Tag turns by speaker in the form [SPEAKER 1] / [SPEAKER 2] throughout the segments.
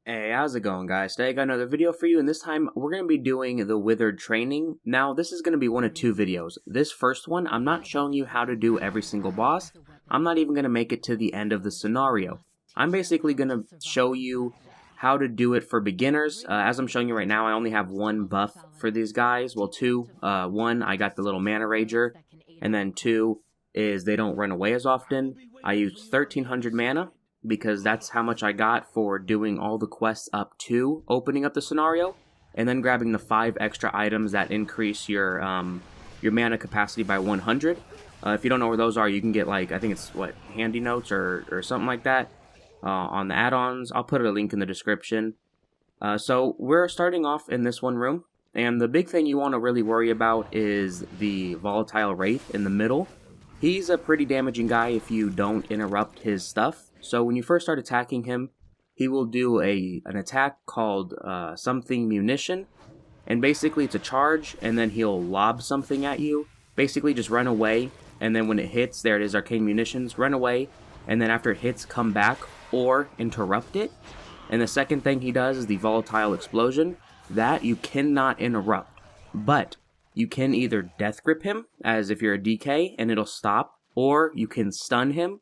[SPEAKER 1] Hey, how's it going, guys? Today I got another video for you, and this time we're going to be doing the Withered Training. Now, this is going to be one of two videos. This first one, I'm not showing you how to do every single boss. I'm not even going to make it to the end of the scenario. I'm basically going to show you how to do it for beginners. As I'm showing you right now, I only have one buff for these guys. Well, two. One, I got the little Mana Rager, and then two is they don't run away as often. I used 1300 mana, because that's how much I got for doing all the quests up to opening up the scenario, and then grabbing the 5 extra items that increase your mana capacity by 100. If you don't know where those are, you can get, like, I think it's, handy notes or something like that on the add-ons. I'll put a link in the description. So we're starting off in this one room, and the big thing you want to really worry about is the Volatile Wraith in the middle. He's a pretty damaging guy if you don't interrupt his stuff. So when you first start attacking him, he will do an attack called something munition, and basically it's a charge, and then he'll lob something at you. Basically just run away, and then when it hits, there it is, arcane munitions, run away, and then after it hits, come back or interrupt it. And the second thing he does is the volatile explosion. That you cannot interrupt, but you can either death grip him, as if you're a DK, and it'll stop, or you can stun him.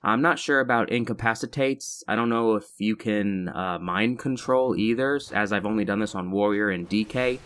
[SPEAKER 1] I'm not sure about incapacitates. I don't know if you can mind control either, as I've only done this on Warrior and DK.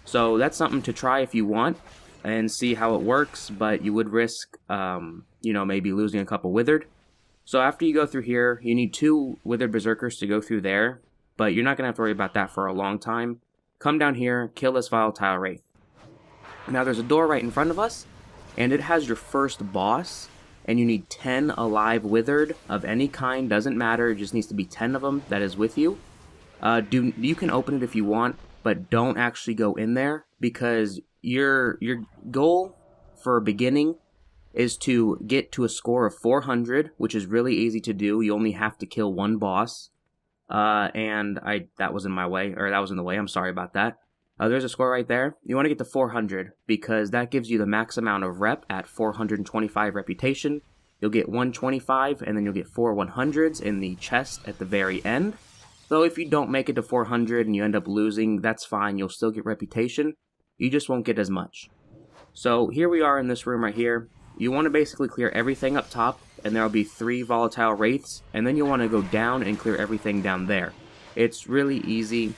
[SPEAKER 1] So that's something to try if you want and see how it works, but you would risk, maybe losing a couple Withered. So after you go through here, you need 2 Withered Berserkers to go through there, but you're not going to have to worry about that for a long time. Come down here, kill this Volatile Wraith. Now there's a door right in front of us, and it has your first boss. And you need 10 alive Withered of any kind, doesn't matter, it just needs to be 10 of them that is with you. You can open it if you want, but don't actually go in there, because your goal for beginning is to get to a score of 400, which is really easy to do. You only have to kill 1 boss. That was in my way, or that was in the way, I'm sorry about that. There's a score right there. You want to get to 400 because that gives you the max amount of rep at 425 reputation. You'll get 125 and then you'll get 4 100s in the chest at the very end. Though if you don't make it to 400 and you end up losing, that's fine. You'll still get reputation. You just won't get as much. So here we are in this room right here. You want to basically clear everything up top, and there will be 3 volatile wraiths, and then you'll want to go down and clear everything down there. It's really easy.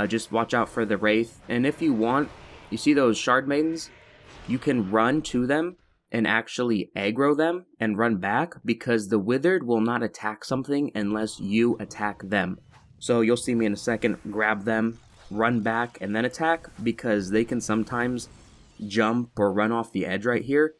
[SPEAKER 1] Just watch out for the Wraith, and if you want, you see those Shard Maidens? You can run to them and actually aggro them and run back, because the Withered will not attack something unless you attack them. So you'll see me in a second grab them, run back, and then attack, because they can sometimes jump or run off the edge right here,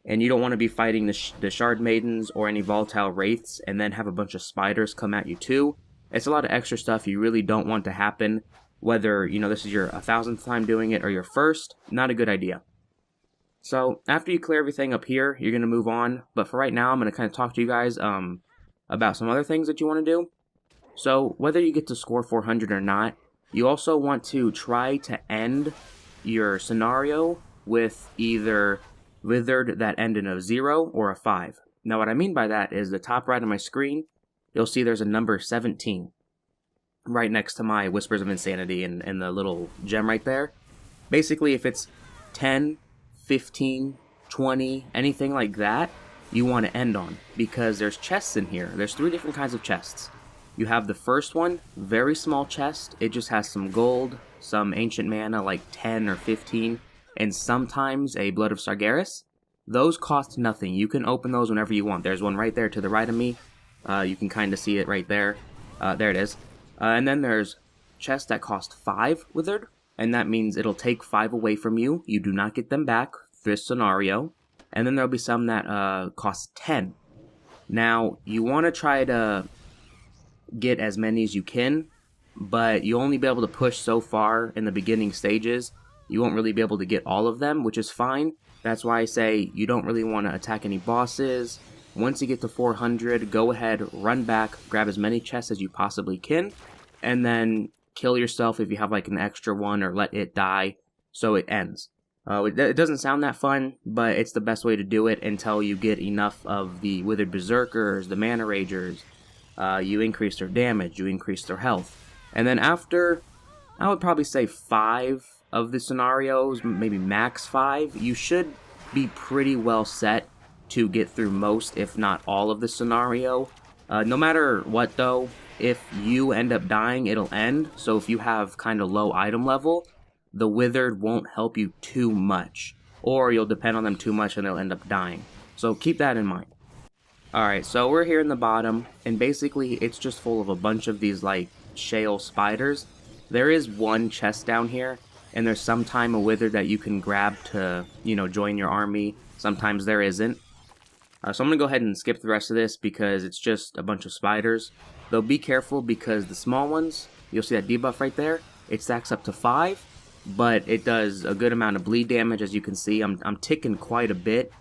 [SPEAKER 1] and you don't want to be fighting the Shard Maidens or any Volatile Wraiths and then have a bunch of spiders come at you too. It's a lot of extra stuff you really don't want to happen. Whether, this is your 1000th time doing it or your first, not a good idea. So, after you clear everything up here, you're going to move on. But for right now, I'm going to kind of talk to you guys about some other things that you want to do. So, whether you get to score 400 or not, you also want to try to end your scenario with either Withered that end in a 0 or a 5. Now, what I mean by that is the top right of my screen, you'll see there's a number 17 right next to my Whispers of Insanity and the little gem right there. Basically, if it's 10, 15, 20, anything like that, you want to end on, because there's chests in here. There's 3 different kinds of chests. You have the first one, very small chest. It just has some gold, some ancient mana like 10 or 15, and sometimes a Blood of Sargeras. Those cost nothing. You can open those whenever you want. There's one right there to the right of me. You can kind of see it right there. There it is. And then there's chests that cost 5 Withered, and that means it'll take 5 away from you. You do not get them back for this scenario. And then there'll be some that cost 10. Now, you want to try to get as many as you can, but you'll only be able to push so far in the beginning stages. You won't really be able to get all of them, which is fine. That's why I say you don't really want to attack any bosses. Once you get to 400, go ahead, run back, grab as many chests as you possibly can, and then kill yourself if you have like an extra one, or let it die so it ends. It doesn't sound that fun, but it's the best way to do it until you get enough of the Withered Berserkers, the Mana Ragers. You increase their damage, you increase their health. And then after, I would probably say 5 of the scenarios, maybe max 5, you should be pretty well set to get through most, if not all of the scenario. No matter what though, if you end up dying, it'll end. So if you have kind of low item level, the Withered won't help you too much. Or you'll depend on them too much and they'll end up dying. So keep that in mind. Alright, so we're here in the bottom, and basically it's just full of a bunch of these like shale spiders. There is one chest down here, and there's sometime a Withered that you can grab to, you know, join your army. Sometimes there isn't. So I'm going to go ahead and skip the rest of this because it's just a bunch of spiders. Though be careful because the small ones, you'll see that debuff right there, it stacks up to 5, but it does a good amount of bleed damage. As you can see, I'm ticking quite a bit.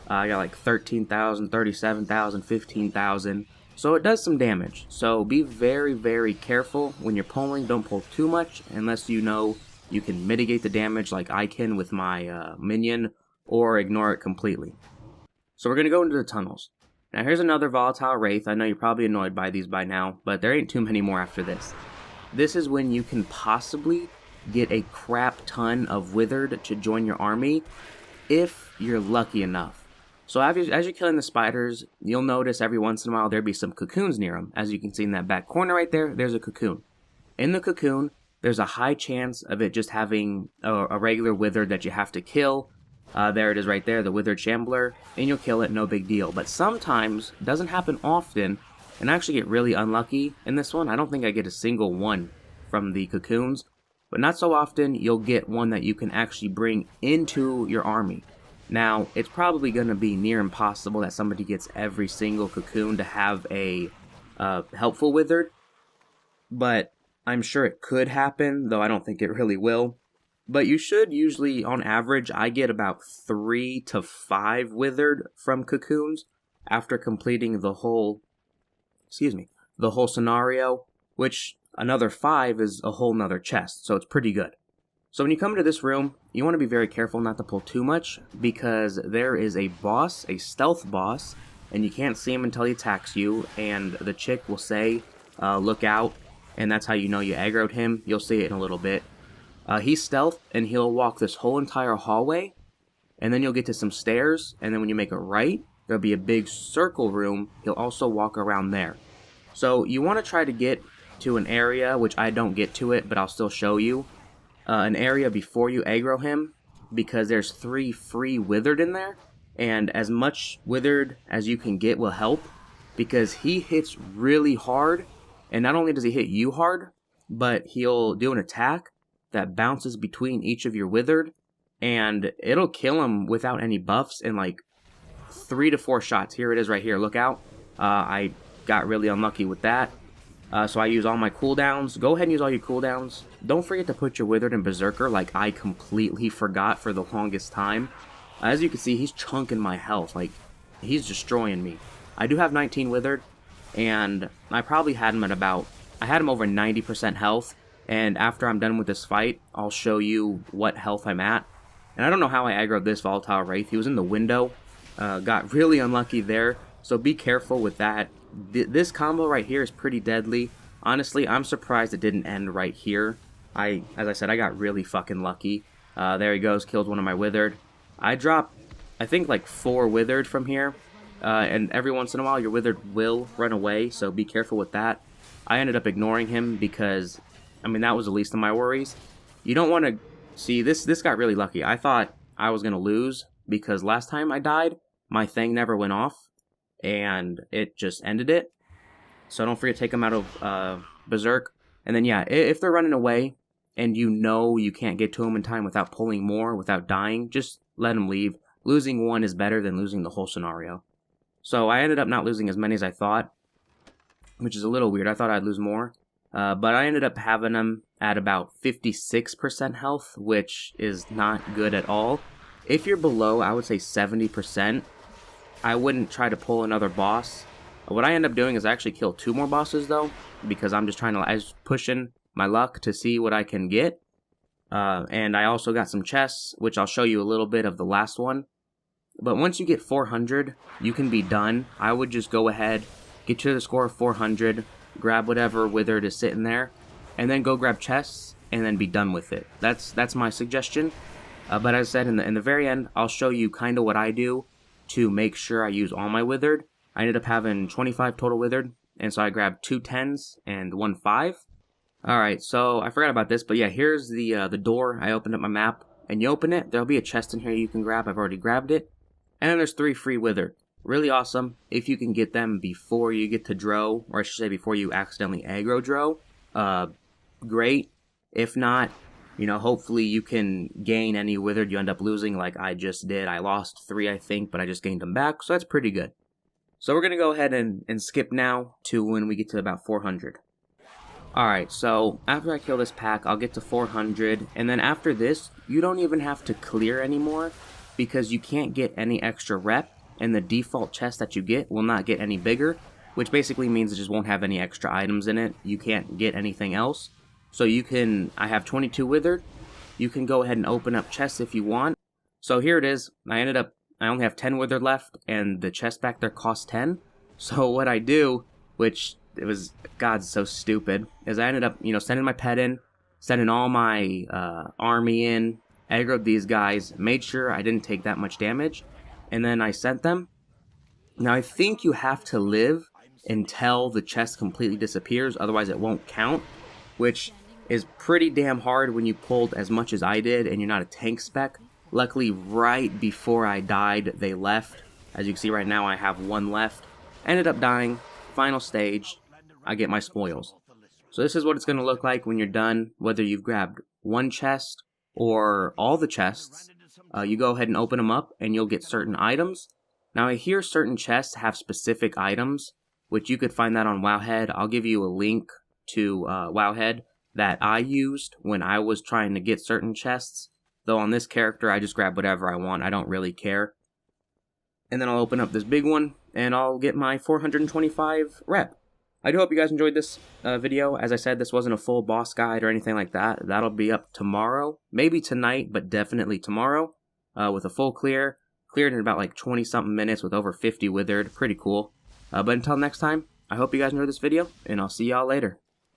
[SPEAKER 1] I got like 13,000, 37,000, 15,000. So it does some damage. So be very, very careful when you're pulling. Don't pull too much unless you know you can mitigate the damage like I can with my minion, or ignore it completely. So we're going to go into the tunnels. Now here's another volatile wraith. I know you're probably annoyed by these by now, but there ain't too many more after this. This is when you can possibly get a crap ton of Withered to join your army, if you're lucky enough. So as you're killing the spiders, you'll notice every once in a while there'll be some cocoons near them. As you can see in that back corner right there, there's a cocoon. In the cocoon, there's a high chance of it just having a regular Withered that you have to kill. There it is right there, the Withered Shambler, and you'll kill it, no big deal. But sometimes, doesn't happen often, and I actually get really unlucky in this one. I don't think I get a single one from the cocoons, but not so often you'll get one that you can actually bring into your army. Now, it's probably going to be near impossible that somebody gets every single cocoon to have a helpful Withered, but I'm sure it could happen, though I don't think it really will. But you should usually, on average, I get about 3 to 5 Withered from cocoons after completing the whole, the whole scenario, which another 5 is a whole nother chest, so it's pretty good. So when you come into this room, you want to be very careful not to pull too much, because there is a boss, a stealth boss, and you can't see him until he attacks you, and the chick will say, look out, and that's how you know you aggroed him. You'll see it in a little bit. He's stealth, and he'll walk this whole entire hallway, and then you'll get to some stairs, and then when you make a right, there'll be a big circle room. He'll also walk around there. So you want to try to get to an area, which I don't get to it, but I'll still show you, an area before you aggro him, because there's 3 free Withered in there, and as much Withered as you can get will help, because he hits really hard, and not only does he hit you hard, but he'll do an attack that bounces between each of your Withered, and it'll kill him without any buffs in like 3 to 4 shots. Here it is right here, look out. I got really unlucky with that. So I use all my cooldowns. Go ahead and use all your cooldowns. Don't forget to put your Withered in Berserker, like I completely forgot for the longest time. As you can see, he's chunking my health, like he's destroying me. I do have 19 Withered, and I probably had him at about, I had him over 90% health. And after I'm done with this fight, I'll show you what health I'm at. And I don't know how I aggroed this volatile wraith. He was in the window. Got really unlucky there. So be careful with that. This combo right here is pretty deadly. Honestly, I'm surprised it didn't end right here. As I said, I got really fucking lucky. There he goes, killed one of my Withered. I dropped, I think, like 4 Withered from here. And every once in a while, your Withered will run away. So be careful with that. I ended up ignoring him because, I mean, that was the least of my worries. You don't want to see this. This got really lucky. I thought I was going to lose because last time I died, my thing never went off and it just ended it. So don't forget to take them out of Berserk. And then, yeah, if they're running away and you know you can't get to them in time without pulling more, without dying, just let them leave. Losing one is better than losing the whole scenario. So I ended up not losing as many as I thought, which is a little weird. I thought I'd lose more. But I ended up having them at about 56% health, which is not good at all. If you're below, I would say 70%, I wouldn't try to pull another boss. What I end up doing is I actually kill 2 more bosses, though, because I'm just trying to, I was pushing my luck to see what I can get. And I also got some chests, which I'll show you a little bit of the last one. But once you get 400, you can be done. I would just go ahead, get to the score of 400, grab whatever Withered is sitting there, and then go grab chests, and then be done with it. That's my suggestion. But as I said, in the very end, I'll show you kind of what I do to make sure I use all my withered. I ended up having 25 total withered, and so I grabbed 2 10s and 1 5. Alright, so I forgot about this, but yeah, here's the door. I opened up my map, and you open it, there'll be a chest in here you can grab. I've already grabbed it. And then there's 3 free withered. Really awesome if you can get them before you get to Dro, or I should say before you accidentally aggro Dro. Great. If not, you know, hopefully you can gain any withered you end up losing like I just did. I lost 3, I think, but I just gained them back, so that's pretty good. So we're going to go ahead and skip now to when we get to about 400. Alright, so after I kill this pack, I'll get to 400, and then after this, you don't even have to clear anymore, because you can't get any extra rep, and the default chest that you get will not get any bigger, which basically means it just won't have any extra items in it. You can't get anything else. So you can, I have 22 withered, you can go ahead and open up chests if you want. So here it is, I only have 10 withered left, and the chest back there costs 10. So what I do, which it was, God, so stupid, is I ended up, you know, sending my pet in, sending all my army in, aggroed these guys, made sure I didn't take that much damage, and then I sent them. Now I think you have to live until the chest completely disappears, otherwise it won't count, which is pretty damn hard when you pulled as much as I did and you're not a tank spec. Luckily, right before I died, they left. As you can see right now, I have 1 left. Ended up dying. Final stage, I get my spoils. So this is what it's going to look like when you're done, whether you've grabbed 1 chest or all the chests. You go ahead and open them up and you'll get certain items. Now I hear certain chests have specific items, which you could find that on Wowhead. I'll give you a link to Wowhead that I used when I was trying to get certain chests. Though on this character, I just grab whatever I want. I don't really care. And then I'll open up this big one, and I'll get my 425 rep. I do hope you guys enjoyed this video. As I said, this wasn't a full boss guide or anything like that. That'll be up tomorrow. Maybe tonight, but definitely tomorrow. With a full clear. Cleared in about like 20-something minutes with over 50 withered. Pretty cool. But until next time, I hope you guys enjoyed this video, and I'll see y'all later.